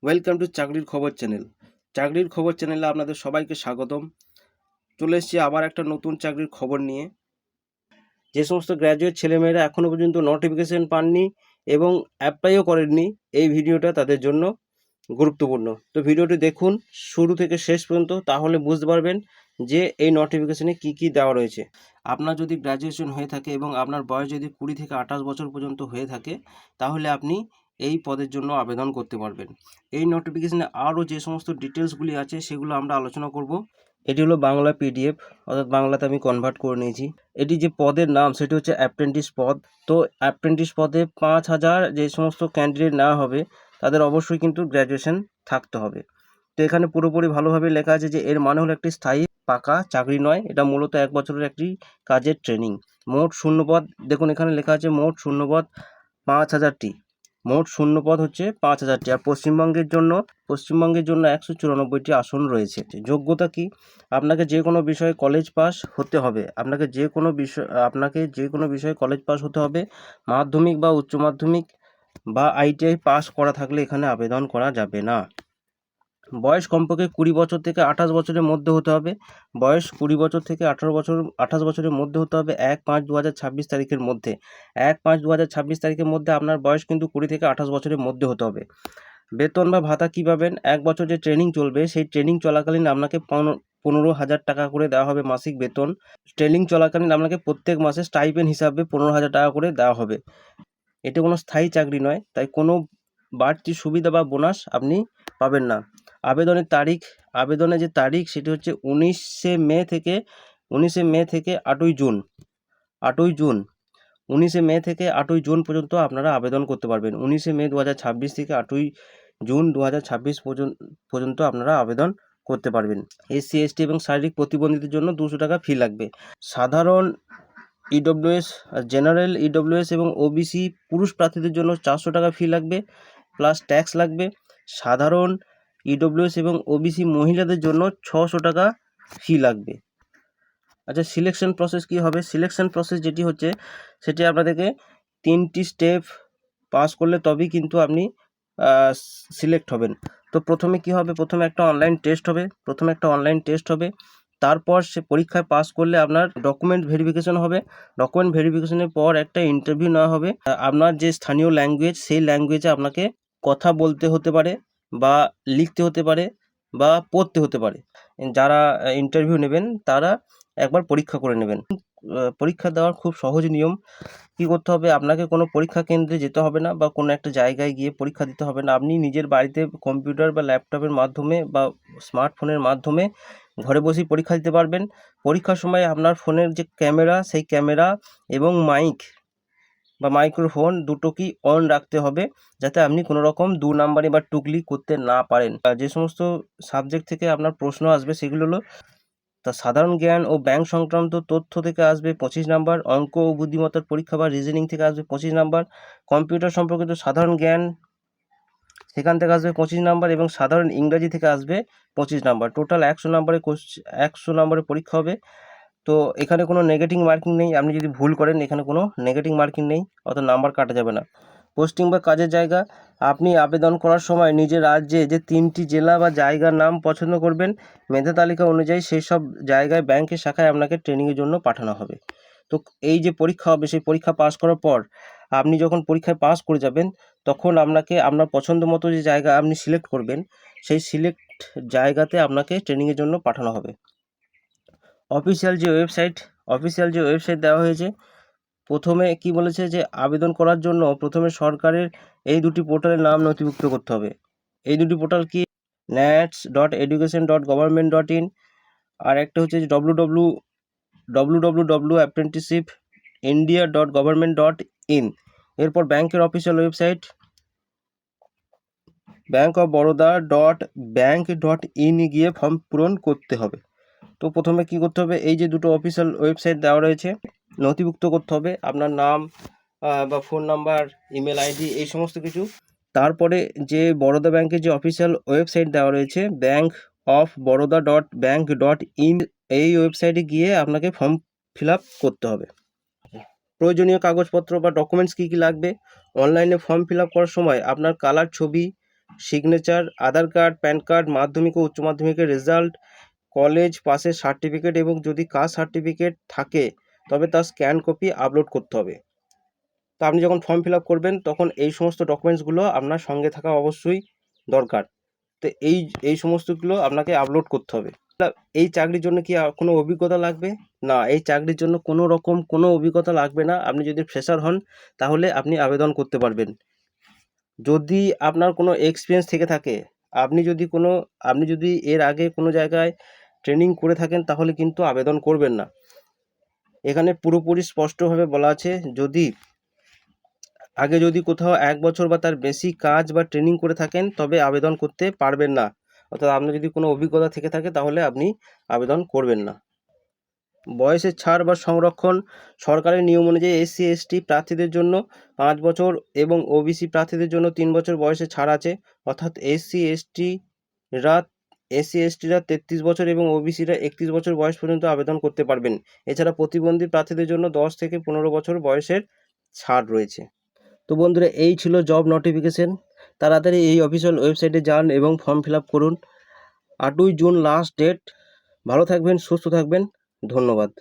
Welcome to চাকরির খবর channel. চাকরির খবর চ্যানেলে আপনাদের সবাইকে স্বাগতম। চলে এসেছি আবার একটা নতুন চাকরির খবর নিয়ে। যে সমস্ত গ্র্যাজুয়েট ছেলেমেয়েরা এখনও পর্যন্ত নোটিফিকেশন পাননি এবং অ্যাপ্লাইও করেননি, এই ভিডিওটা তাদের জন্য গুরুত্বপূর্ণ। তো ভিডিওটি দেখুন শুরু থেকে শেষ পর্যন্ত, তাহলে বুঝতে পারবেন যে এই নোটিফিকেশনে কি কি দেওয়া রয়েছে। আপনার যদি গ্র্যাজুয়েশন হয়ে থাকে এবং আপনার বয়স যদি 20 থেকে 28 বছর পর্যন্ত হয়ে থাকে, তাহলে আপনি এই পদের জন্য আবেদন করতে পারবেন। এই নোটিফিকেশনে আরও যে সমস্ত ডিটেলসগুলি আছে সেগুলো আমরা আলোচনা করব। এটি হলো বাংলা পিডিএফ, অর্থাৎ বাংলাতে আমি কনভার্ট করে নিয়েছি। এটি যে পদের নাম সেটি হচ্ছে অ্যাপ্রেন্টিস পদ। তো অ্যাপ্রেন্টিস পদে 5000 যে সমস্ত ক্যান্ডিডেট নেওয়া হবে তাদের অবশ্যই কিন্তু গ্র্যাজুয়েশন থাকতে হবে। তো এখানে পুরোপুরি ভালোভাবে লেখা আছে যে এর মানে হলো একটি স্থায়ী পাকা চাকরি নয়, এটা মূলত 1 বছরের একটি কাজের ট্রেনিং। মোট শূন্যপদ দেখুন, এখানে লেখা আছে মোট শূন্যপদ 5000টি। মোট শূন্যপদ হচ্ছে 5000টি। আর পশ্চিমবঙ্গের জন্য 194টি আসন রয়েছে। যোগ্যতা কি? আপনাকে যে কোনো বিষয়ে কলেজ পাস হতে হবে। আপনাকে যে কোনো বিষয়ে কলেজ পাস হতে হবে। মাধ্যমিক বা উচ্চ মাধ্যমিক বা আইটিআই পাস করা থাকলে এখানে আবেদন করা যাবে না। বয়স কমপক্ষে 20 বছর থেকে 28 বছরের মধ্যে হতে হবে। বয়স 20 বছর থেকে 28 বছরের মধ্যে হতে হবে 1/5/2026 তারিখের মধ্যে। 1/5/2026 তারিখের মধ্যে আপনার বয়স কিন্তু 20 থেকে 28 বছরের মধ্যে হতে হবে। বেতন বা ভাতা কী পাবেন? 1 বছর যে ট্রেনিং চলবে সেই ট্রেনিং চলাকালীন আপনাকে 15,000 টাকা করে দেওয়া হবে মাসিক বেতন। ট্রেনিং চলাকালীন আপনাকে প্রত্যেক মাসে স্টাইপেন্ড হিসাবে 15,000 টাকা করে দেওয়া হবে। এটি কোনো স্থায়ী চাকরি নয়, তাই কোনো বাড়তি সুবিধা বা বোনাস আপনি পাবেন না। আবেদনের যে তারিখ সেটি হচ্ছে 19শে মে থেকে 8ই জুন। 19শে মে থেকে 8ই জুন পর্যন্ত আপনারা আবেদন করতে পারবেন। 19শে মে 2026 থেকে 8ই জুন 2026 পর্যন্ত আপনারা আবেদন করতে পারবেন। এসসি, এসটি এবং শারীরিক প্রতিবন্ধীদের জন্য 200 টাকা ফি লাগবে। সাধারণ ইডব্লিউএস, জেনারেল ইডব্লিউএস এবং ওবিসি পুরুষ প্রার্থীদের জন্য 400 টাকা ফি লাগবে, প্লাস ট্যাক্স লাগবে। সাধারণ ইডব্লিউএস এবং ওবিসি মহিলাদের জন্য 600 টাকা ফি লাগবে। আচ্ছা, সিলেকশন প্রসেস কি হবে? সিলেকশন প্রসেস যেটি হচ্ছে সেটি আপনাদেরকে 3টি স্টেপ পাস করলে তবেই কিন্তু আপনি সিলেক্ট হবেন। তো প্রথমে কি হবে? প্রথমে একটা অনলাইন টেস্ট হবে। তারপর সে পরীক্ষায় পাস করলে আপনার ডকুমেন্ট ভেরিফিকেশন হবে। ডকুমেন্ট ভেরিফিকেশনের পর একটা ইন্টারভিউ নেওয়া হবে। আপনার যে স্থানীয় ল্যাঙ্গুয়েজ সেই ল্যাঙ্গুয়েজে আপনাকে কথা বলতে হতে পারে বা লিখতে হতে পারে বা পড়তে হতে পারে। যারা ইন্টারভিউ নেবেন তারা একবার পরীক্ষা করে নেবেন। পরীক্ষা দেওয়ার খুব সহজ নিয়ম। কী করতে হবে? আপনাকে কোনো পরীক্ষা কেন্দ্রে যেতে হবে না বা কোনো একটা জায়গায় গিয়ে পরীক্ষা দিতে হবে না। আপনি নিজের বাড়িতে কম্পিউটার বা ল্যাপটপের মাধ্যমে বা স্মার্টফোনের মাধ্যমে ঘরে বসেই পরীক্ষা দিতে পারবেন। পরীক্ষার সময় আপনার ফোনের যে ক্যামেরা সেই ক্যামেরা এবং মাইক বা মাইক্রোফোন দুটোকেই অন রাখতে হবে, যাতে আপনি কোনো রকম 2 নাম্বারি বা টুকলি করতে না পারেন। যে সমস্ত সাবজেক্ট থেকে আপনার প্রশ্ন আসবে সেগুলো হলো সাধারণ জ্ঞান ও ব্যাংক সংক্রান্ত তথ্য থেকে আসবে 25 নাম্বার, অঙ্ক ও বুদ্ধিমত্তার পরীক্ষা বা রিজনিং থেকে আসবে 25 নাম্বার, কম্পিউটার সম্পর্কিত সাধারণ জ্ঞান সেখান থেকে আসবে 25 নাম্বার এবং সাধারণ ইংরাজি থেকে আসবে 25 নাম্বার। টোটাল 100 নাম্বারের পরীক্ষা হবে। তো এখানে কোনো নেগেটিভ মার্কিং নেই। আপনি যদি ভুল করেন এখানে কোনো নেগেটিভ মার্কিং নেই, অর্থাৎ নাম্বার কাটা যাবে না। পোস্টিং বা কাজের জায়গা, আপনি আবেদন করার সময় নিজের রাজ্যে যে 3টি জেলা বা জায়গার নাম পছন্দ করবেন। মেধা তালিকা অনুযায়ী সেই সব জায়গায় ব্যাংকের শাখায় আপনাকে ট্রেনিংয়ের জন্য পাঠানো হবে। তো এই যে পরীক্ষা হবে সেই পরীক্ষা পাস করার পর আপনি যখন পরীক্ষায় পাস করে যাবেন তখন আপনাকে আপনার পছন্দ মতো যে জায়গা আপনি সিলেক্ট করবেন সেই সিলেক্ট জায়গাতে আপনাকে ট্রেনিংয়ের জন্য পাঠানো হবে। অফিসিয়াল যে ওয়েবসাইট দেওয়া হয়েছে, প্রথমে কি বলেছে যে আবেদন করার জন্য প্রথমে সরকারের এই দুটি পোর্টালের নাম নথিভুক্ত করতে হবে। এই দুটি পোর্টাল কি? nats.education.government.in আর একটা হচ্ছে www.apprenticeshipindia.government.in। এরপর ব্যাংকের অফিসিয়াল ওয়েবসাইট bankofbaroda.bank.in গিয়ে ফর্ম পূরণ করতে হবে। তো প্রথমে কি করতে হবে? এই যে দুটো অফিসিয়াল ওয়েবসাইট দেওয়া রয়েছে নথিভুক্ত করতে হবে আপনার নাম বা ফোন নাম্বার, ইমেল আইডি, এই সমস্ত কিছু। তারপরে যে বরোদা ব্যাংকের যে অফিসিয়াল ওয়েবসাইট দেওয়া রয়েছে bankofbaroda.bank.in, এই ওয়েবসাইটে গিয়ে আপনাকে ফর্ম ফিল আপ করতে হবে। প্রয়োজনীয় কাগজপত্র বা ডকুমেন্টস কী কী লাগবে? অনলাইনে ফর্ম ফিল আপ করার সময় আপনার কালার ছবি, সিগনেচার, আধার কার্ড, প্যান কার্ড, মাধ্যমিক ও উচ্চ মাধ্যমিকের রেজাল্ট, কলেজ পাসের সার্টিফিকেট এবং যদি কাস্ট সার্টিফিকেট থাকে তবে তার স্ক্যান কপি আপলোড করতে হবে। তো আপনি যখন ফর্ম ফিল আপ করবেন তখন এই সমস্ত ডকুমেন্টসগুলো আপনার সঙ্গে থাকা অবশ্যই দরকার। তো এই সমস্তগুলো আপনাকে আপলোড করতে হবে। এই চাকরির জন্য কি কোনো অভিজ্ঞতা লাগবে? না, এই চাকরির জন্য কোনো রকম কোনো অভিজ্ঞতা লাগবে না। আপনি যদি ফ্রেশার হন তাহলে আপনি আবেদন করতে পারবেন। যদি আপনার কোনো এক্সপিরিয়েন্স থেকে থাকে, আপনি যদি এর আগে কোনো জায়গায় ট্রেনিং করে থাকেন তাহলে কিন্তু আবেদন করবেন না। এখানে পুরোপুরি স্পষ্টভাবে বলা আছে যদি কোথাও 1 বছর বা তার বেশি কাজ বা ট্রেনিং করে থাকেন তবে আবেদন করতে পারবেন না। অর্থাৎ আপনার যদি কোনো অভিজ্ঞতা থেকে থাকে তাহলে আপনি আবেদন করবেন না। বয়সের ছাড় বা সংরক্ষণ, সরকারের নিয়ম অনুযায়ী SC ST প্রার্থীদের জন্য 5 বছর এবং OBC প্রার্থীদের জন্য 3 বছর বয়সে ছাড় আছে। অর্থাৎ SC STরা 33 বছর এবং OBCরা 31 বছর বয়স পর্যন্ত আবেদন করতে পারবেন। এছাড়া প্রতিবন্ধী প্রার্থীদের জন্য 10 থেকে 15 বছর বয়সের ছাড় রয়েছে। তো বন্ধুরা, এই ছিল জব নোটিফিকেশন। তাড়াতাড়ি এই অফিসিয়াল ওয়েবসাইটে যান এবং ফর্ম ফিল আপ করুন। 8ই জুন লাস্ট ডেট। ভালো থাকবেন, সুস্থ থাকবেন, ধন্যবাদ।